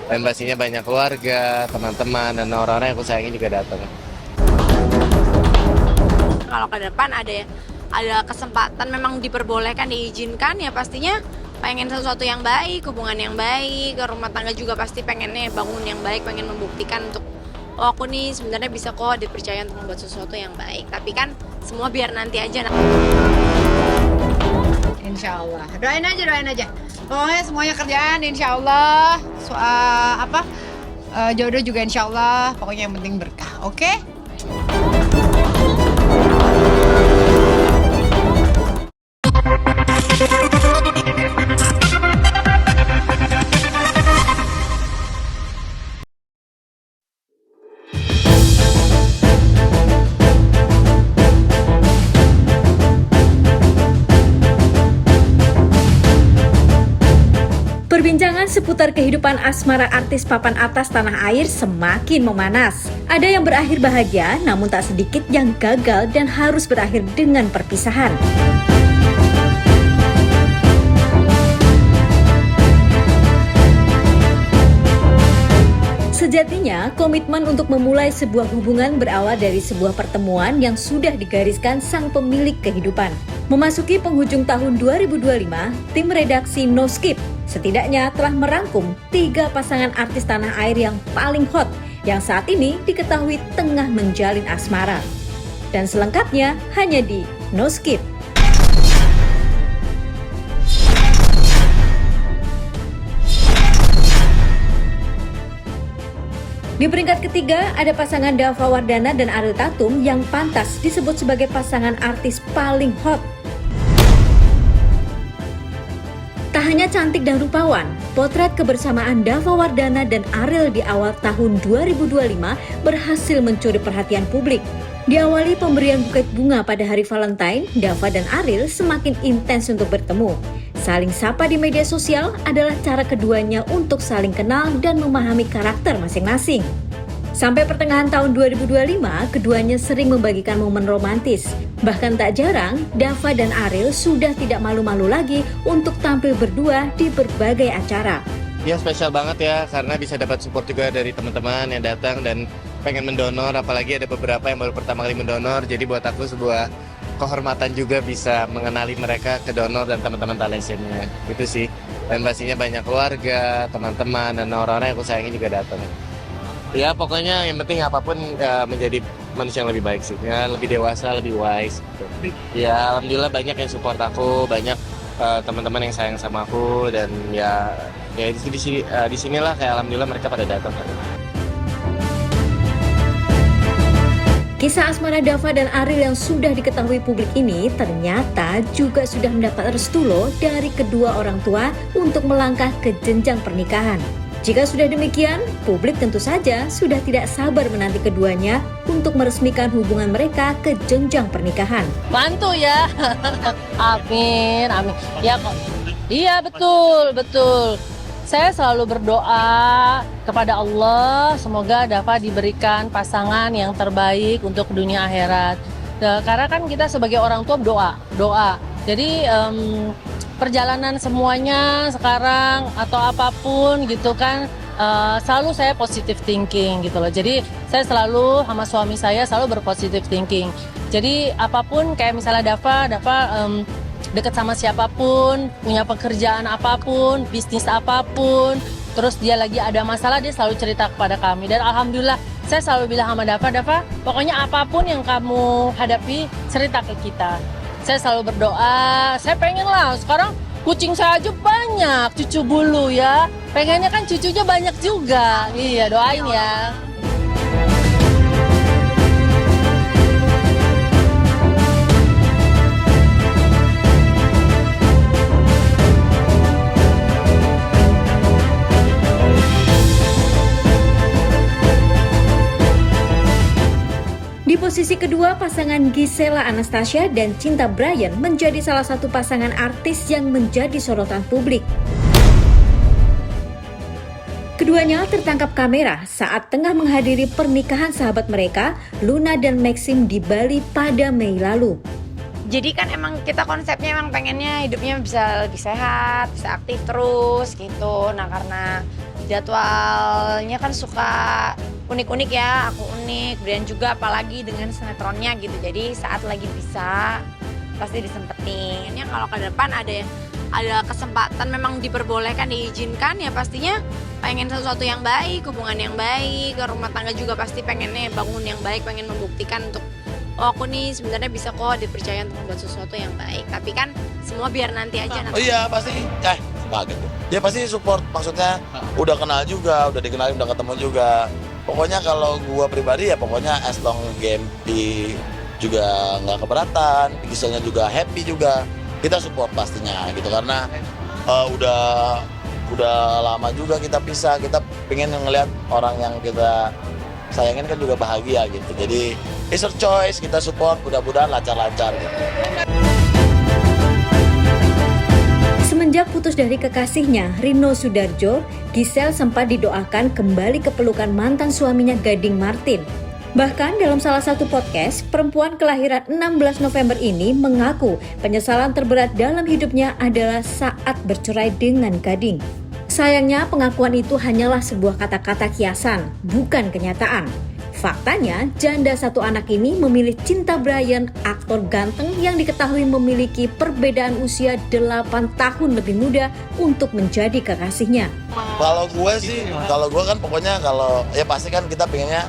Dan pastinya banyak keluarga, teman-teman, dan orang-orang yang aku sayangi juga datang. Kalau ke depan ada kesempatan memang diperbolehkan, diizinkan, ya pastinya pengen sesuatu yang baik, hubungan yang baik, rumah tangga juga pasti pengennya bangun yang baik, pengen membuktikan untuk oh aku nih sebenarnya bisa kok dipercaya untuk membuat sesuatu yang baik. Tapi kan semua biar nanti aja. Insya Allah. Doain aja. Pokoknya semuanya kerjaan insya Allah. Jodoh juga insya Allah. Pokoknya yang penting berkah. Oke? Perbincangan seputar kehidupan asmara artis papan atas tanah air semakin memanas. Ada yang berakhir bahagia, namun tak sedikit yang gagal dan harus berakhir dengan perpisahan. Sejatinya, komitmen untuk memulai sebuah hubungan berawal dari sebuah pertemuan yang sudah digariskan sang pemilik kehidupan. Memasuki penghujung tahun 2025, tim redaksi No Skip setidaknya telah merangkum 3 pasangan artis tanah air yang paling hot yang saat ini diketahui tengah menjalin asmara. Dan selengkapnya hanya di No Skip. Di peringkat ketiga ada pasangan Dava Wardana dan Ariel Tatum yang pantas disebut sebagai pasangan artis paling hot. Tak hanya cantik dan rupawan, potret kebersamaan Dava Wardana dan Ariel di awal tahun 2025 berhasil mencuri perhatian publik. Diawali pemberian buket bunga pada hari Valentine, Dava dan Ariel semakin intens untuk bertemu. Saling sapa di media sosial adalah cara keduanya untuk saling kenal dan memahami karakter masing-masing. Sampai pertengahan tahun 2025, keduanya sering membagikan momen romantis. Bahkan tak jarang, Dava dan Ariel sudah tidak malu-malu lagi untuk tampil berdua di berbagai acara. Ya spesial banget ya, karena bisa dapat support juga dari teman-teman yang datang dan pengen mendonor, apalagi ada beberapa yang baru pertama kali mendonor. Jadi buat aku sebuah kehormatan juga bisa mengenali mereka ke donor dan teman-teman Thalassemia. Itu sih. Dan pastinya banyak keluarga, teman-teman, dan orang-orang yang aku sayangi juga datang. Ya pokoknya yang penting apapun menjadi manusia yang lebih baik sih. Ya lebih dewasa, lebih wise. Gitu. Ya alhamdulillah banyak yang support aku, banyak teman-teman yang sayang sama aku, dan ya di sinilah kayak alhamdulillah mereka pada datang. Kisah asmara Dava dan Ariel yang sudah diketahui publik ini ternyata juga sudah mendapat restu loh dari kedua orang tua untuk melangkah ke jenjang pernikahan. Jika sudah demikian, publik tentu saja sudah tidak sabar menanti keduanya untuk meresmikan hubungan mereka ke jenjang pernikahan. Bantu ya. Amin. Ya kok. Iya betul. Saya selalu berdoa kepada Allah, semoga Dava diberikan pasangan yang terbaik untuk dunia akhirat. Karena kan kita sebagai orang tua doa. Jadi perjalanan semuanya sekarang atau apapun gitu kan, selalu saya positive thinking gitu loh. Jadi saya selalu sama suami saya selalu berpositive thinking. Jadi apapun kayak misalnya Dava dekat sama siapapun, punya pekerjaan apapun, bisnis apapun, terus dia lagi ada masalah, dia selalu cerita kepada kami. Dan alhamdulillah saya selalu bilang sama Dava, pokoknya apapun yang kamu hadapi, cerita ke kita. Saya selalu berdoa, saya pengen lah sekarang kucing saya aja banyak, cucu bulu ya. Pengennya kan cucunya banyak juga. Iya, doain ya. Di posisi kedua, pasangan Gisela Anastasia dan Cinta Bryan menjadi salah satu pasangan artis yang menjadi sorotan publik. Keduanya tertangkap kamera saat tengah menghadiri pernikahan sahabat mereka, Luna dan Maxim di Bali pada Mei lalu. Jadi kan emang kita konsepnya emang pengennya hidupnya bisa lebih sehat, bisa aktif terus gitu. Nah karena jadwalnya kan suka unik-unik ya, aku unik, dan juga apalagi dengan sinetronnya gitu. Jadi saat lagi bisa pasti disempetin. Ya kalau ke depan ada kesempatan memang diperbolehkan, diizinkan, ya pastinya pengen sesuatu yang baik, hubungan yang baik, rumah tangga juga pasti pengennya bangun yang baik, pengen membuktikan untuk oh aku nih sebenarnya bisa kok dipercaya untuk membuat sesuatu yang baik. Tapi kan semua biar nanti aja. Oh iya pasti, kaget. Dia pasti support, maksudnya udah kenal juga, udah dikenalin, udah ketemu juga. Pokoknya kalau gua pribadi ya pokoknya as long Gempi juga nggak keberatan, Giselnya juga happy juga, kita support pastinya gitu karena udah lama juga kita pisah, kita pengen ngelihat orang yang kita sayangin kan juga bahagia gitu. Jadi it's your choice, kita support, mudah-mudahan lancar-lancar gitu. Semenjak putus dari kekasihnya, Rino Sudarjo, Gisel sempat didoakan kembali ke pelukan mantan suaminya Gading Martin. Bahkan dalam salah satu podcast, perempuan kelahiran 16 November ini mengaku penyesalan terberat dalam hidupnya adalah saat bercerai dengan Gading. Sayangnya pengakuan itu hanyalah sebuah kata-kata kiasan, bukan kenyataan. Faktanya, janda satu anak ini memilih Cinta Bryan, aktor ganteng yang diketahui memiliki perbedaan usia 8 tahun lebih muda untuk menjadi kekasihnya. Kalau gue kan pokoknya kalau ya pasti kan kita pengennya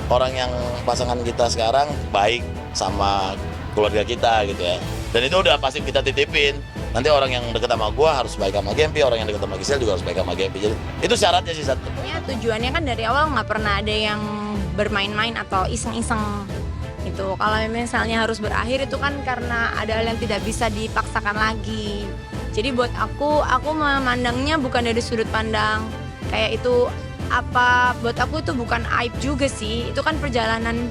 orang yang pasangan kita sekarang baik sama keluarga kita gitu ya. Dan itu udah pasti kita titipin. Nanti orang yang deket sama gue harus baik sama Gempi, orang yang deket sama Gisel juga harus baik sama Gempi. Jadi itu syaratnya sih satu. Ya, tujuannya kan dari awal nggak pernah ada yang bermain-main atau iseng-iseng gitu. Kalau misalnya harus berakhir itu kan karena ada hal yang tidak bisa dipaksakan lagi. Jadi buat aku memandangnya bukan dari sudut pandang kayak itu apa, buat aku itu bukan aib juga sih. Itu kan perjalanan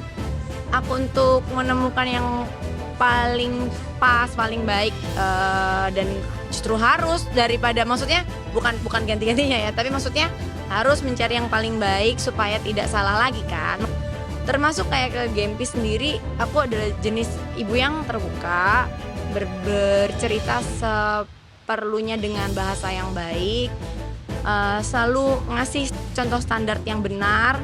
aku untuk menemukan yang paling pas, paling baik, dan justru harus daripada, maksudnya bukan ganti-gantinya ya, tapi maksudnya harus mencari yang paling baik supaya tidak salah lagi kan. Termasuk kayak ke Gempi sendiri, aku adalah jenis ibu yang terbuka, bercerita seperlunya dengan bahasa yang baik, selalu ngasih contoh standar yang benar,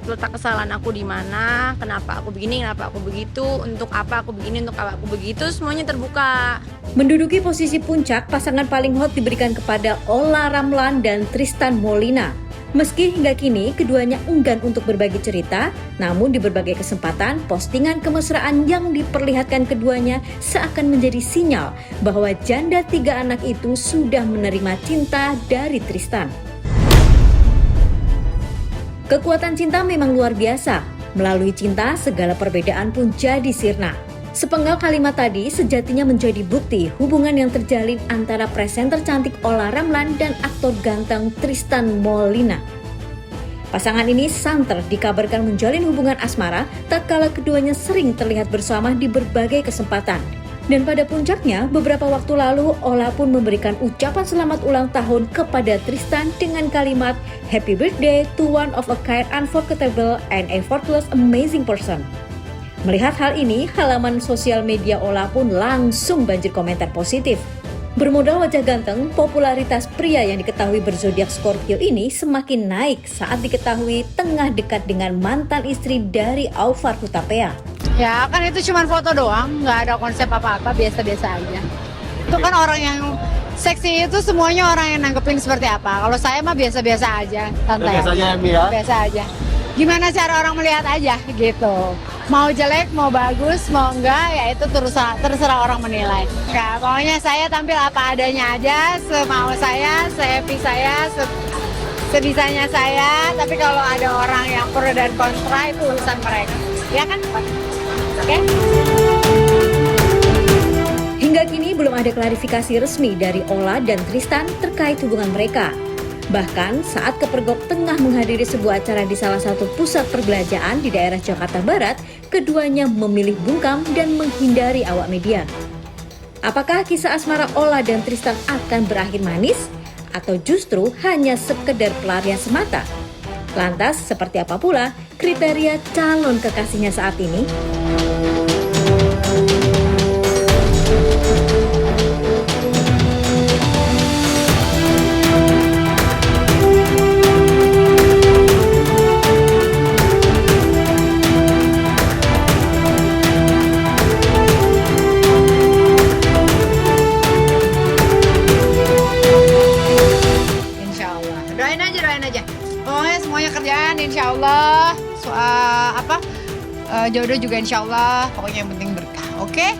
letak kesalahan aku di mana, kenapa aku begini, kenapa aku begitu, untuk apa aku begini, untuk apa aku begitu, semuanya terbuka. Menduduki posisi puncak, pasangan paling hot diberikan kepada Olla Ramlan dan Tristan Molina. Meski hingga kini keduanya enggan untuk berbagi cerita, namun di berbagai kesempatan postingan kemesraan yang diperlihatkan keduanya seakan menjadi sinyal bahwa janda 3 anak itu sudah menerima cinta dari Tristan. Kekuatan cinta memang luar biasa. Melalui cinta, segala perbedaan pun jadi sirna. Sepenggal kalimat tadi sejatinya menjadi bukti hubungan yang terjalin antara presenter cantik Olla Ramlan dan aktor ganteng Tristan Molina. Pasangan ini santer dikabarkan menjalin hubungan asmara tatkala keduanya sering terlihat bersama di berbagai kesempatan. Dan pada puncaknya, beberapa waktu lalu Olla pun memberikan ucapan selamat ulang tahun kepada Tristan dengan kalimat Happy birthday to one of a kind, unforgettable, and effortless amazing person. Melihat hal ini, halaman sosial media Olla pun langsung banjir komentar positif. Bermodal wajah ganteng, popularitas pria yang diketahui berzodiak Scorpio ini semakin naik saat diketahui tengah dekat dengan mantan istri dari Aufar Hutapea. Ya kan itu cuma foto doang, nggak ada konsep apa-apa, biasa-biasa aja. Itu kan orang yang seksi itu semuanya orang yang nanggepin seperti apa. Kalau saya mah biasa-biasa aja, santai. Biasa aja ya? Biasa aja. Gimana cara orang melihat aja gitu. Mau jelek, mau bagus, mau enggak, ya itu terserah orang menilai. Ya, pokoknya saya tampil apa adanya aja, semau saya, se-happy saya, sebisanya saya. Tapi kalau ada orang yang pro dan kontra itu urusan mereka. Ya kan? Oke. Hingga kini belum ada klarifikasi resmi dari Olla dan Tristan terkait hubungan mereka. Bahkan saat Kepergok tengah menghadiri sebuah acara di salah satu pusat perbelanjaan di daerah Jakarta Barat, keduanya memilih bungkam dan menghindari awak media. Apakah kisah asmara Olla dan Tristan akan berakhir manis? Atau justru hanya sekedar pelarian semata? Lantas, seperti apa pula kriteria calon kekasihnya saat ini? insya Allah. Jodoh juga insya Allah. Pokoknya yang penting berkah. Oke?